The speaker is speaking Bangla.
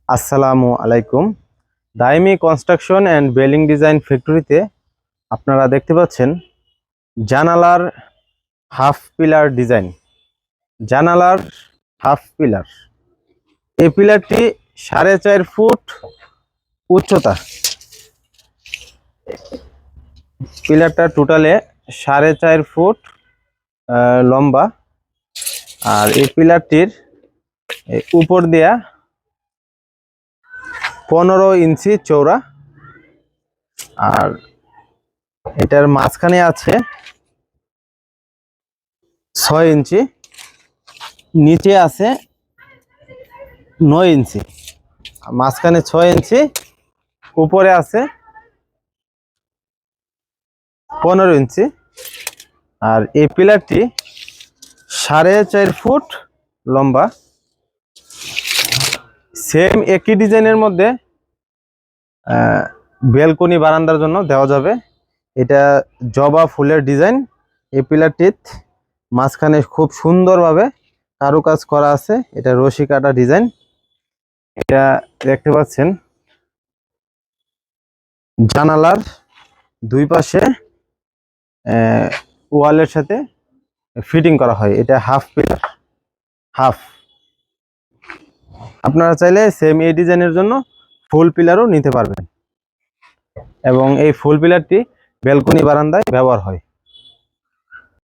আসসালামু আলাইকুম। দাইমি কনস্ট্রাকশন অ্যান্ড বিল্ডিং ডিজাইন ফ্যাক্টরিতে আপনারা দেখতে পাচ্ছেন জানালার হাফ পিলার ডিজাইন। জানালার হাফ পিলার, এই পিলারটি 4.5 ফুট উচ্চতা। পিলারটা টোটালে 4.5 ফুট লম্বা। আর এই পিলারটির উপর দিয়া 15 ইঞ্চি চওড়া। আর এটার মাঝখানে আছে 6 ইঞ্চি, নিচে আছে 9 ইঞ্চি। মাঝখানে 6 ইঞ্চি, উপরে আছে 15 ইঞ্চি। আর এই পিলারটি 4.5 ফুট লম্বা। সেম একই ডিজাইনের মধ্যে ব্যালকনি বারান্দার জন্য দেওয়া যাবে। এটা জবা ফুলের ডিজাইন। এই পিলারটির মাঝখানে খুব সুন্দরভাবে কারুকাজ করা আছে। এটা রশি কাটা ডিজাইন। এটা দেখতে পাচ্ছেন জানালার দুই পাশে ওয়ালের সাথে ফিটিং করা হয়। এটা হাফ পিলার, হাফ। আপনারা চাইলে সেম এই ডিজাইনের জন্য ফুল পিলারও নিতে পারবেন, এবং এই ফুল পিলারটি ব্যালকনি বারান্দায় ব্যবহার হয়।